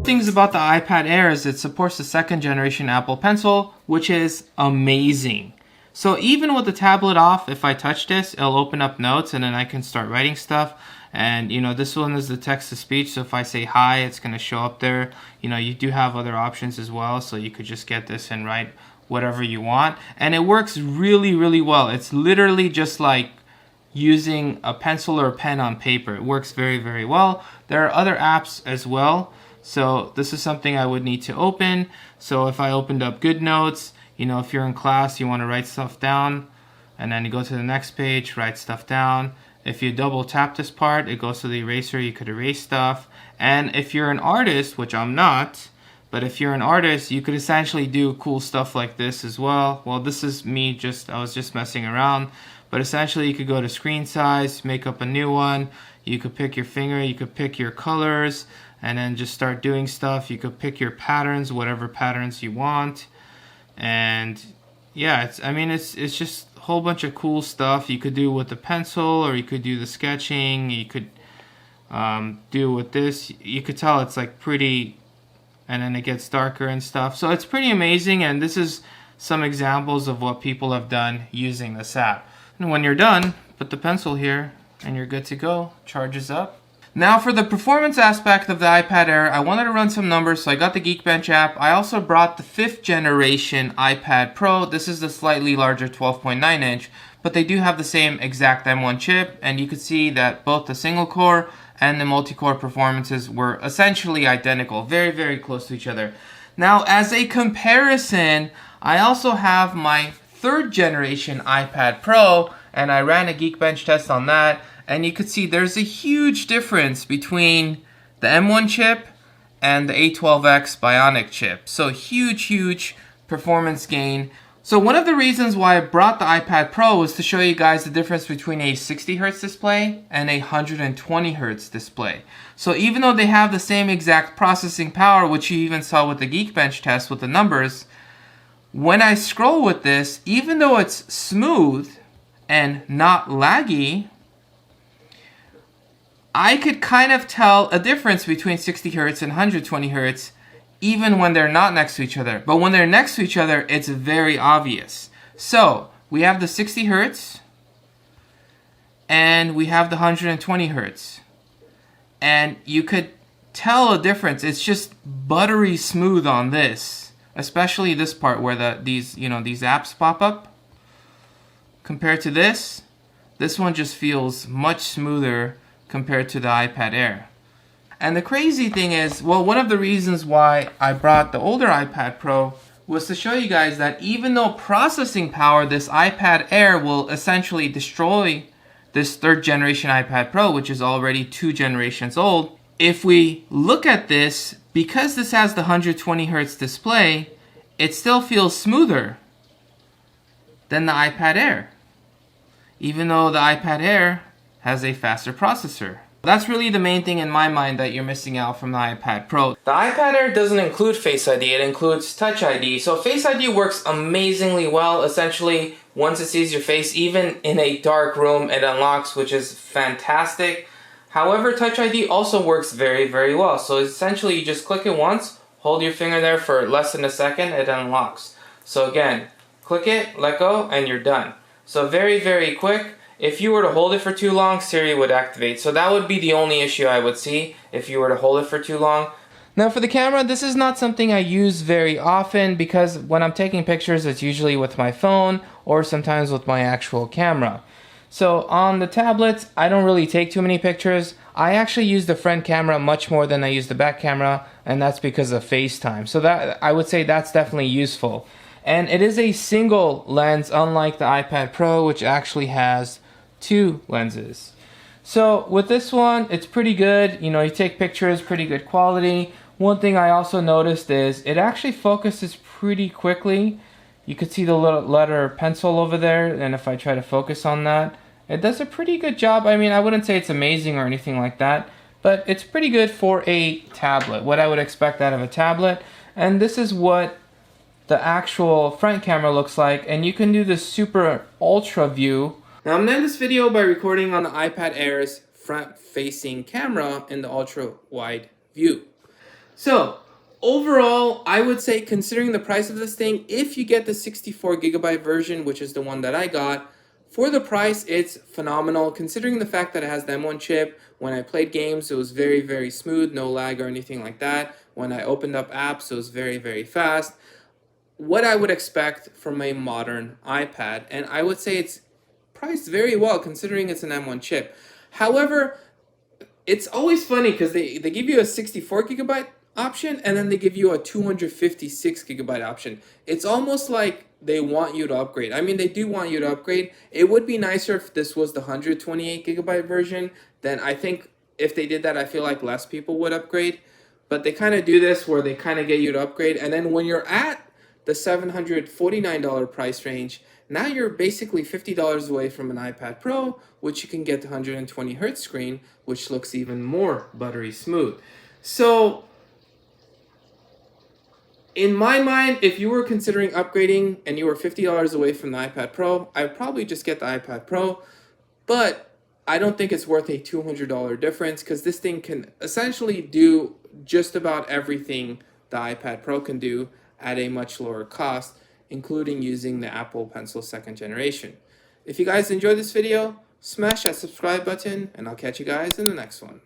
Things about the iPad Air is it supports the 2nd generation Apple Pencil, which is amazing. So even with the tablet off, if I touch this, it'll open up notes and then I can start writing stuff. And you know, this one is the text to speech, so if I say hi, it's going to show up there. You know, you do have other options as well, so you could just get this and write whatever you want. And it works really, really well. It's literally just like using a pencil or a pen on paper. It works very, very well. There are other apps as well. So this is something I would need to open. So if I opened up GoodNotes, you know, if you're in class, you want to write stuff down, and then you go to the next page, write stuff down. If you double tap this part, it goes to the eraser, you could erase stuff. And if you're an artist, which I'm not, but if you're an artist, you could essentially do cool stuff like this as well. Well, this is me I was just messing around. But essentially you could go to screen size, make up a new one. You could pick your finger, you could pick your colors, and then just start doing stuff. You could pick your patterns, whatever patterns you want. And yeah, it's just a whole bunch of cool stuff you could do with the pencil, or you could do the sketching. You could do with this. You could tell it's like pretty, and then it gets darker and stuff. So it's pretty amazing, and this is some examples of what people have done using this app. And when you're done, put the pencil here and you're good to go. Charges up. Now for the performance aspect of the iPad Air, I wanted to run some numbers, so I got the Geekbench app. I also brought the 5th generation iPad Pro. This is the slightly larger 12.9 inch, but they do have the same exact M1 chip, and you could see that both the single core and the multi-core performances were essentially identical, very, very close to each other. Now as a comparison, I also have my 3rd generation iPad Pro, and I ran a Geekbench test on that, and you could see there's a huge difference between the M1 chip and the A12X Bionic chip. So huge performance gain. So one of the reasons why I brought the iPad Pro was to show you guys the difference between a 60 Hz display and a 120 Hz display. So even though they have the same exact processing power, which you even saw with the Geekbench test with the numbers, when I scroll with this, even though it's smooth and not laggy, I could kind of tell a difference between 60 Hz and 120 Hz even when they're not next to each other. But when they're next to each other, it's very obvious. So we have the 60 Hz and we have the 120 Hz. And you could tell a difference. It's just buttery smooth on this, especially this part where these apps pop up. Compared to this one just feels much smoother compared to the iPad Air. And the crazy thing is, well, one of the reasons why I brought the older iPad Pro was to show you guys that even though processing power, this iPad Air will essentially destroy this 3rd generation iPad Pro, which is already 2 generations old. If we look at this, because this has the 120 Hz display, it still feels smoother than the iPad Air, even though the iPad Air has a faster processor. That's really the main thing in my mind that you're missing out from the iPad Pro. The iPad Air doesn't include Face ID, it includes Touch ID. So Face ID works amazingly well. Essentially, once it sees your face, even in a dark room, it unlocks, which is fantastic. However, Touch ID also works very, very well. So essentially, you just click it once, hold your finger there for less than a second, it unlocks. So again, click it, let go, and you're done. So very, very quick. If you were to hold it for too long, Siri would activate. So that would be the only issue I would see if you were to hold it for too long. Now for the camera, this is not something I use very often because when I'm taking pictures, it's usually with my phone or sometimes with my actual camera. So on the tablets, I don't really take too many pictures. I actually use the front camera much more than I use the back camera, and that's because of FaceTime. So that I would say that's definitely useful. And it is a single lens, unlike the iPad Pro, which actually has 2 lenses. So with this one, it's pretty good. You know, you take pictures, pretty good quality. One thing I also noticed is it actually focuses pretty quickly. You could see the little letter pencil over there, and if I try to focus on that, it does a pretty good job. I mean, I wouldn't say it's amazing or anything like that, but it's pretty good for a tablet, what I would expect out of a tablet. And this is what the actual front camera looks like, and you can do the super ultra view. Now I'm going to end this video by recording on the iPad Air's front-facing camera in the ultra-wide view. So overall, I would say considering the price of this thing, if you get the 64 GB version, which is the one that I got, for the price, it's phenomenal. Considering the fact that it has the M1 chip, when I played games, it was very, very smooth, no lag or anything like that. When I opened up apps, it was very, very fast. What I would expect from a modern iPad, and I would say it's priced very well considering it's an M1 chip. However, it's always funny because they give you a 64 GB option and then they give you a 256 GB option. It's almost like they want you to upgrade. I mean, they do want you to upgrade. It would be nicer if this was the 128 GB version. Then I think if they did that, I feel like less people would upgrade. But they kind of do this where they kind of get you to upgrade. And then when you're at the $749 price range, now you're basically $50 away from an iPad Pro, which you can get the 120 hertz screen, which looks even more buttery smooth. So in my mind, if you were considering upgrading and you were $50 away from the iPad Pro, I'd probably just get the iPad Pro. But I don't think it's worth a $200 difference because this thing can essentially do just about everything the iPad Pro can do at a much lower cost, including using the Apple Pencil 2nd generation. If you guys enjoyed this video, smash that subscribe button, and I'll catch you guys in the next one.